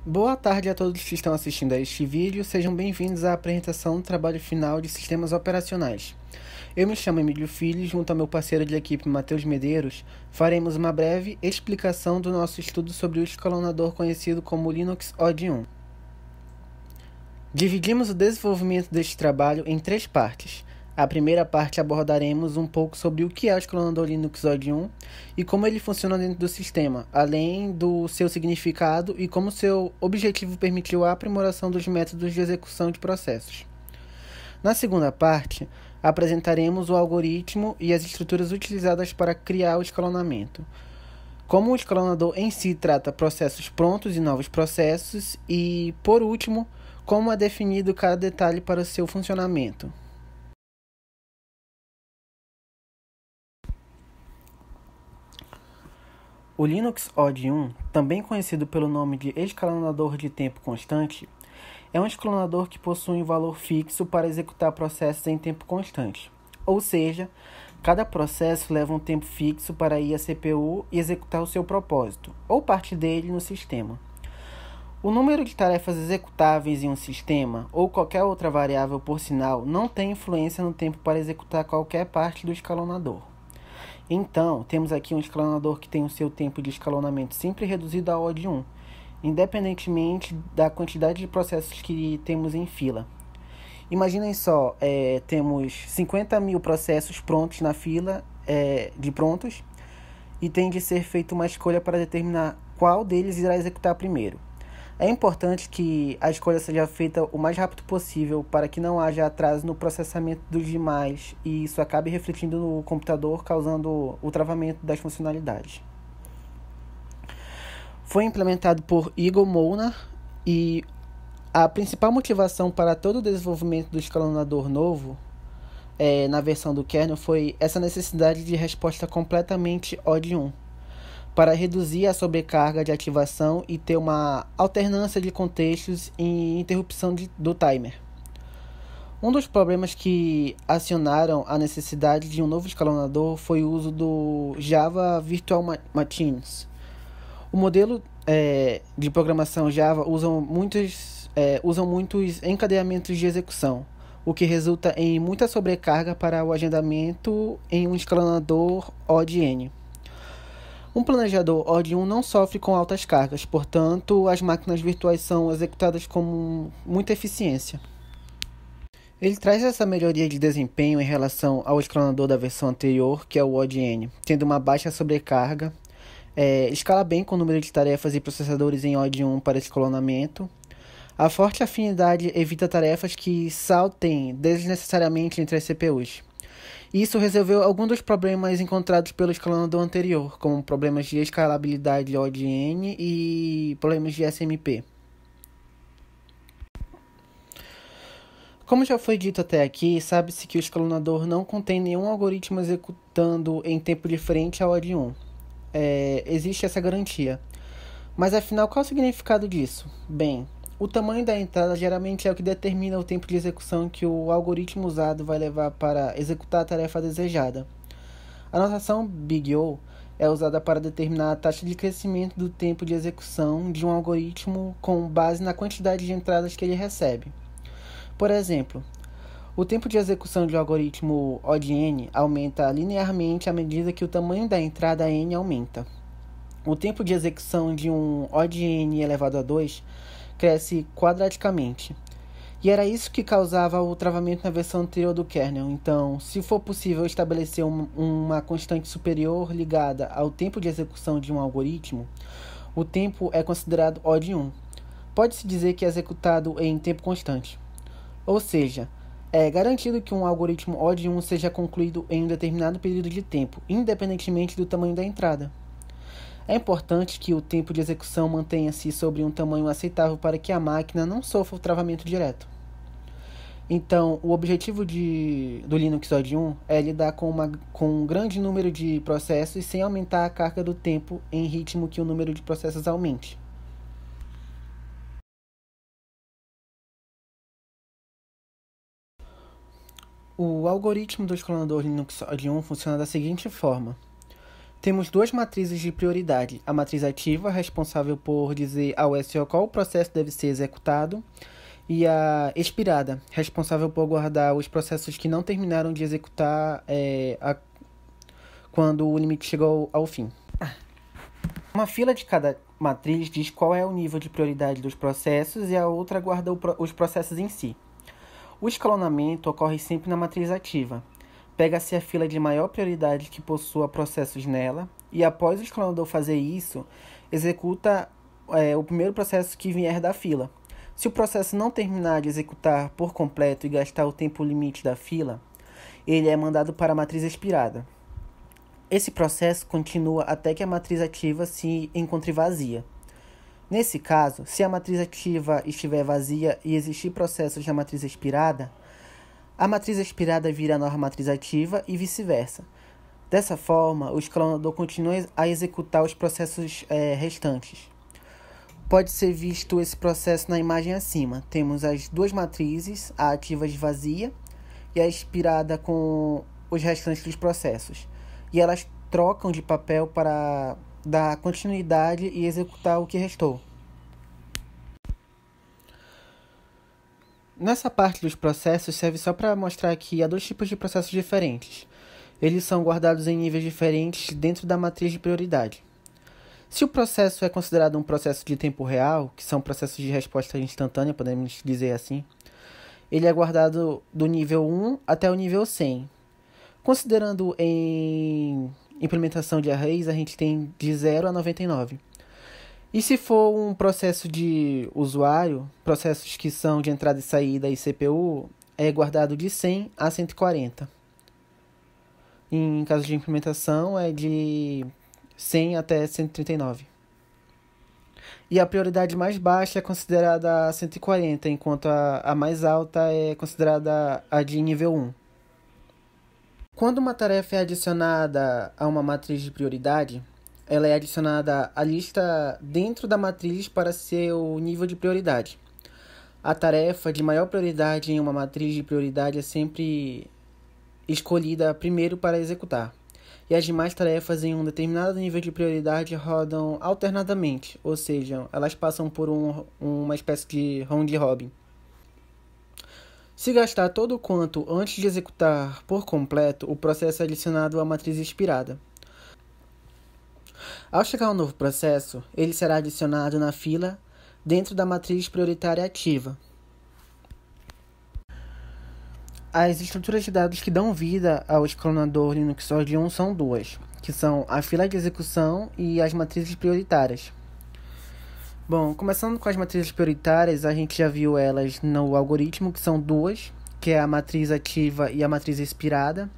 Boa tarde a todos que estão assistindo a este vídeo, sejam bem-vindos à apresentação do trabalho final de sistemas operacionais. Eu me chamo Emílio Filho e junto ao meu parceiro de equipe Matheus Medeiros, faremos uma breve explicação do nosso estudo sobre o escalonador conhecido como Linux Od 1. Dividimos o desenvolvimento deste trabalho em 3 partes. A primeira parte abordaremos um pouco sobre o que é o escalonador Linux Od 1 e como ele funciona dentro do sistema, além do seu significado e como seu objetivo permitiu a aprimoração dos métodos de execução de processos. Na segunda parte, apresentaremos o algoritmo e as estruturas utilizadas para criar o escalonamento. Como o escalonador em si trata processos prontos e novos processos e, por último, como é definido cada detalhe para o seu funcionamento. O Linux Od 1, também conhecido pelo nome de escalonador de tempo constante, é um escalonador que possui um valor fixo para executar processos em tempo constante. Ou seja, cada processo leva um tempo fixo para ir à CPU e executar o seu propósito, ou parte dele no sistema. O número de tarefas executáveis em um sistema, ou qualquer outra variável por sinal, não tem influência no tempo para executar qualquer parte do escalonador. Então, temos aqui um escalonador que tem o seu tempo de escalonamento sempre reduzido a Od 1, independentemente da quantidade de processos que temos em fila. Imaginem só, temos 50 mil processos prontos na fila de prontos e tem de ser feita uma escolha para determinar qual deles irá executar primeiro. É importante que a escolha seja feita o mais rápido possível para que não haja atraso no processamento dos demais e isso acabe refletindo no computador, causando o travamento das funcionalidades. Foi implementado por Igor Molnar e a principal motivação para todo o desenvolvimento do escalonador novo na versão do kernel foi essa necessidade de resposta completamente Od 1. Para reduzir a sobrecarga de ativação e ter uma alternância de contextos e interrupção do timer. Um dos problemas que acionaram a necessidade de um novo escalonador foi o uso do Java Virtual Machines. O modelo de programação Java usam muitos encadeamentos de execução, o que resulta em muita sobrecarga para o agendamento em um escalonador Od n. Um planejador Od 1 não sofre com altas cargas, portanto, as máquinas virtuais são executadas com muita eficiência. Ele traz essa melhoria de desempenho em relação ao escalonador da versão anterior, que é o Od n, tendo uma baixa sobrecarga, escala bem com o número de tarefas e processadores em Od 1 para escalonamento. A forte afinidade evita tarefas que saltem desnecessariamente entre as CPUs. Isso resolveu alguns dos problemas encontrados pelo escalonador anterior, como problemas de escalabilidade Od n e problemas de SMP. Como já foi dito até aqui, sabe-se que o escalonador não contém nenhum algoritmo executando em tempo diferente a Od 1. Existe essa garantia. Mas afinal, qual é o significado disso? Bem, o tamanho da entrada geralmente é o que determina o tempo de execução que o algoritmo usado vai levar para executar a tarefa desejada. A notação Big O é usada para determinar a taxa de crescimento do tempo de execução de um algoritmo com base na quantidade de entradas que ele recebe. Por exemplo, o tempo de execução de um algoritmo Od n aumenta linearmente à medida que o tamanho da entrada n aumenta. O tempo de execução de um Od n elevado a 2 cresce quadraticamente. E era isso que causava o travamento na versão anterior do kernel. Então, se for possível estabelecer uma constante superior ligada ao tempo de execução de um algoritmo, o tempo é considerado Od 1. Pode-se dizer que é executado em tempo constante. Ou seja, é garantido que um algoritmo Od 1 seja concluído em um determinado período de tempo, independentemente do tamanho da entrada. É importante que o tempo de execução mantenha-se sobre um tamanho aceitável para que a máquina não sofra o travamento direto. Então, o objetivo do Linux Od 1 é lidar com um grande número de processos sem aumentar a carga do tempo em ritmo que o número de processos aumente. O algoritmo do escalonador Linux Od 1 funciona da seguinte forma. Temos duas matrizes de prioridade. A matriz ativa, responsável por dizer ao SO qual processo deve ser executado, e a expirada, responsável por guardar os processos que não terminaram de executar quando o limite chegou ao fim. Uma fila de cada matriz diz qual é o nível de prioridade dos processos e a outra guarda os processos em si. O escalonamento ocorre sempre na matriz ativa. Pega-se a fila de maior prioridade que possua processos nela e, após o escalonador fazer isso, executa o primeiro processo que vier da fila. Se o processo não terminar de executar por completo e gastar o tempo limite da fila, ele é mandado para a matriz expirada. Esse processo continua até que a matriz ativa se encontre vazia. Nesse caso, se a matriz ativa estiver vazia e existir processos na matriz expirada, a matriz expirada vira a nova matriz ativa e vice-versa. Dessa forma, o escalonador continua a executar os processos restantes. Pode ser visto esse processo na imagem acima. Temos as duas matrizes, a ativa vazia e a expirada com os restantes dos processos. E elas trocam de papel para dar continuidade e executar o que restou. Nessa parte dos processos serve só para mostrar que há dois tipos de processos diferentes. Eles são guardados em níveis diferentes dentro da matriz de prioridade. Se o processo é considerado um processo de tempo real, que são processos de resposta instantânea, podemos dizer assim, ele é guardado do nível 1 até o nível 100. Considerando em implementação de arrays, a gente tem de 0 a 99. E se for um processo de usuário, processos que são de entrada e saída e CPU, é guardado de 100 a 140. Em caso de implementação, é de 100 até 139. E a prioridade mais baixa é considerada a 140, enquanto a mais alta é considerada a de nível 1. Quando uma tarefa é adicionada a uma matriz de prioridade, ela é adicionada à lista dentro da matriz para seu nível de prioridade. A tarefa de maior prioridade em uma matriz de prioridade é sempre escolhida primeiro para executar. E as demais tarefas em um determinado nível de prioridade rodam alternadamente, ou seja, elas passam por uma espécie de round robin. Se gastar todo o quanto antes de executar por completo, o processo é adicionado à matriz expirada. Ao chegar um novo processo, ele será adicionado na fila dentro da matriz prioritária ativa. As estruturas de dados que dão vida ao escalonador Linux Arduino são duas, que são a fila de execução e as matrizes prioritárias. Bom, começando com as matrizes prioritárias, a gente já viu elas no algoritmo, que são duas, que é a matriz ativa e a matriz expirada,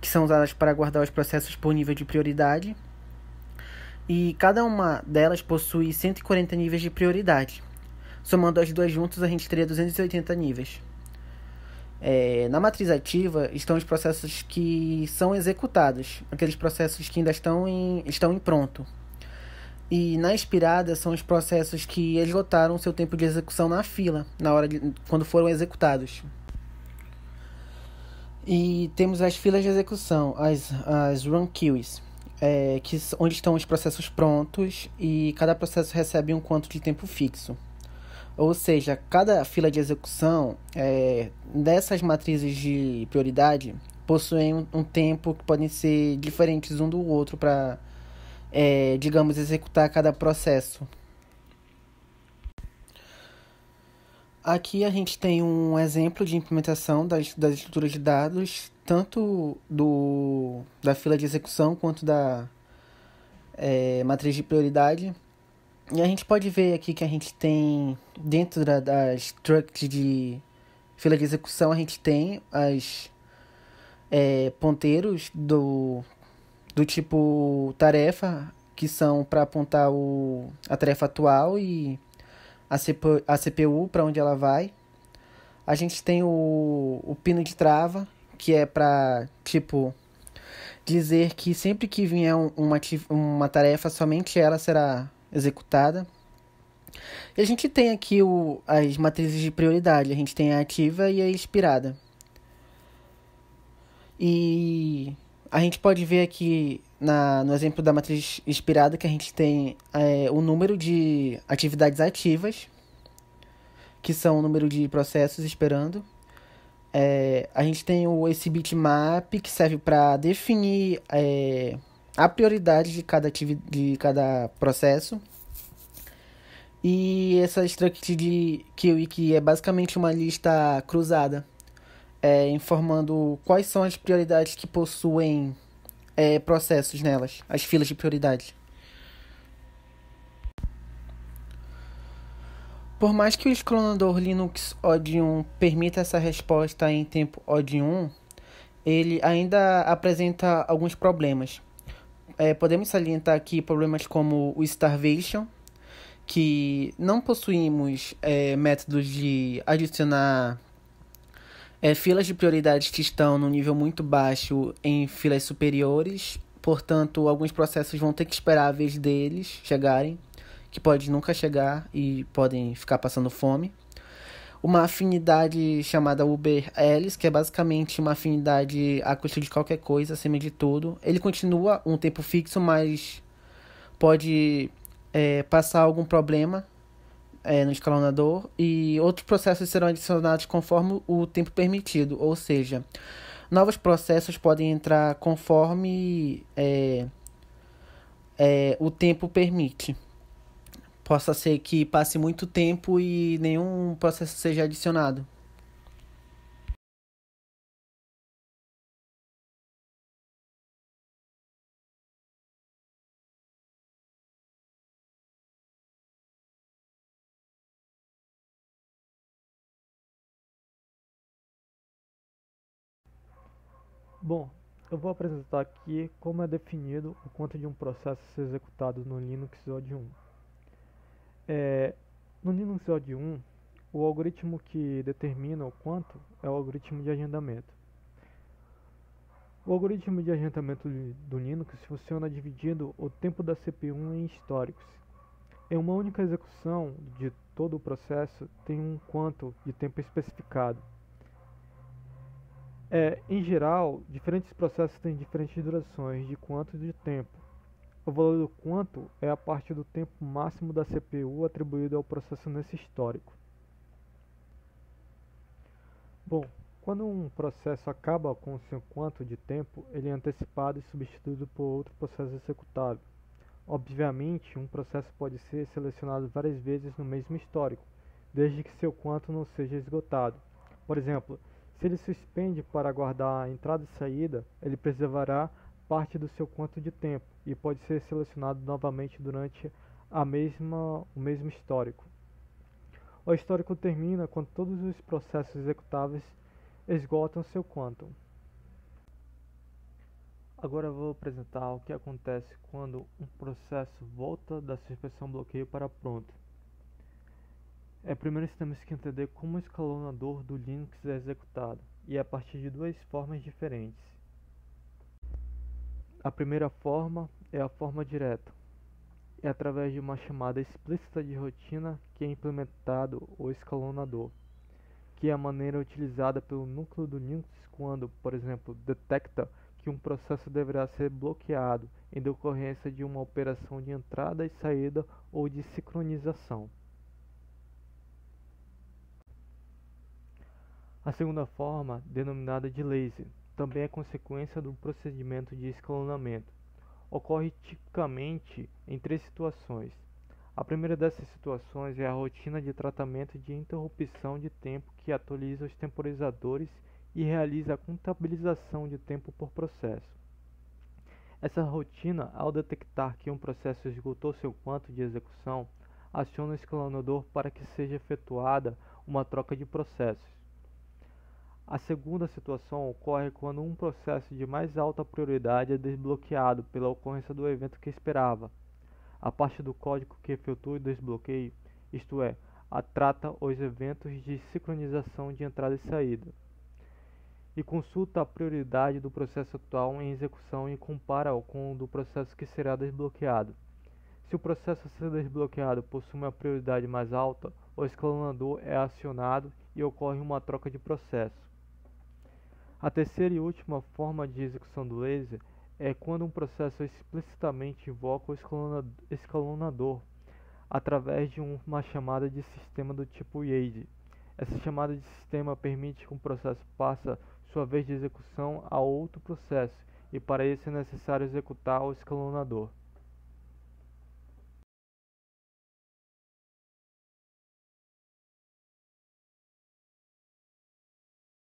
que são usadas para guardar os processos por nível de prioridade. E cada uma delas possui 140 níveis de prioridade. Somando as duas juntas, a gente teria 280 níveis. Na matriz ativa estão os processos que são executados, aqueles processos que ainda estão em pronto. E na expirada são os processos que esgotaram seu tempo de execução na fila, quando foram executados. E temos as filas de execução, as run queues, onde estão os processos prontos e cada processo recebe um quanto de tempo fixo. Ou seja, cada fila de execução dessas matrizes de prioridade possuem um tempo que podem ser diferentes um do outro para, digamos, executar cada processo. Aqui a gente tem um exemplo de implementação das estruturas de dados, tanto da fila de execução quanto da matriz de prioridade. E a gente pode ver aqui que a gente tem, dentro das structs de fila de execução, a gente tem as ponteiros do tipo tarefa, que são para apontar a tarefa atual, e a CPU para onde ela vai. A gente tem o pino de trava, que é para, dizer que sempre que vier uma tarefa, somente ela será executada. E a gente tem aqui as matrizes de prioridade. A gente tem a ativa e a expirada. E a gente pode ver aqui no exemplo da matriz inspirada, que a gente tem o número de atividades ativas, que são o número de processos esperando. A gente tem esse bitmap, que serve para definir a prioridade de cada processo. E essa struct de Kiwi, que é basicamente uma lista cruzada, informando quais são as prioridades que possuem processos nelas, as filas de prioridade. Por mais que o escalonador Linux OD1 permita essa resposta em tempo OD1, ele ainda apresenta alguns problemas. Podemos salientar aqui problemas como o starvation, que não possuímos métodos de adicionar filas de prioridades que estão no nível muito baixo em filas superiores. Portanto, alguns processos vão ter que esperar a vez deles chegarem, que pode nunca chegar e podem ficar passando fome. Uma afinidade chamada Uber-Alice, que é basicamente uma afinidade a custo de qualquer coisa, acima de tudo. Ele continua um tempo fixo, mas pode passar algum problema no escalonador, e outros processos serão adicionados conforme o tempo permitido, ou seja, novos processos podem entrar conforme o tempo permite. Possa ser que passe muito tempo e nenhum processo seja adicionado. Bom, eu vou apresentar aqui como é definido o quanto de um processo ser executado no Linux OD1. No Linux OD1, o algoritmo que determina o quanto é o algoritmo de agendamento. O algoritmo de agendamento do Linux funciona dividindo o tempo da CPU em históricos. Em uma única execução de todo o processo, tem um quanto de tempo especificado. Em geral, diferentes processos têm diferentes durações de quanto de tempo. O valor do quanto é a parte do tempo máximo da CPU atribuído ao processo nesse histórico. Bom, quando um processo acaba com o seu quanto de tempo, ele é antecipado e substituído por outro processo executável. Obviamente, um processo pode ser selecionado várias vezes no mesmo histórico, desde que seu quanto não seja esgotado. Por exemplo, se ele suspende para aguardar a entrada e saída, ele preservará parte do seu quanto de tempo e pode ser selecionado novamente durante o mesmo histórico. O histórico termina quando todos os processos executáveis esgotam seu quantum. Agora eu vou apresentar o que acontece quando um processo volta da suspensão bloqueio para pronto. Primeiro temos que entender como o escalonador do Linux é executado, e é a partir de duas formas diferentes. A primeira forma é a forma direta. É através de uma chamada explícita de rotina que é implementado o escalonador, que é a maneira utilizada pelo núcleo do Linux quando, por exemplo, detecta que um processo deverá ser bloqueado em decorrência de uma operação de entrada e saída ou de sincronização. A segunda forma, denominada de lazy, também é consequência do procedimento de escalonamento. Ocorre tipicamente em três situações. A primeira dessas situações é a rotina de tratamento de interrupção de tempo que atualiza os temporizadores e realiza a contabilização de tempo por processo. Essa rotina, ao detectar que um processo esgotou seu quanto de execução, aciona o escalonador para que seja efetuada uma troca de processos. A segunda situação ocorre quando um processo de mais alta prioridade é desbloqueado pela ocorrência do evento que esperava. A parte do código que efetua o desbloqueio, isto é, trata os eventos de sincronização de entrada e saída, e consulta a prioridade do processo atual em execução e compara-o com o do processo que será desbloqueado. Se o processo a ser desbloqueado possui uma prioridade mais alta, o escalonador é acionado e ocorre uma troca de processo. A terceira e última forma de execução do laser é quando um processo explicitamente invoca o escalonador através de uma chamada de sistema do tipo YADE. Essa chamada de sistema permite que um processo passe sua vez de execução a outro processo, e para isso é necessário executar o escalonador.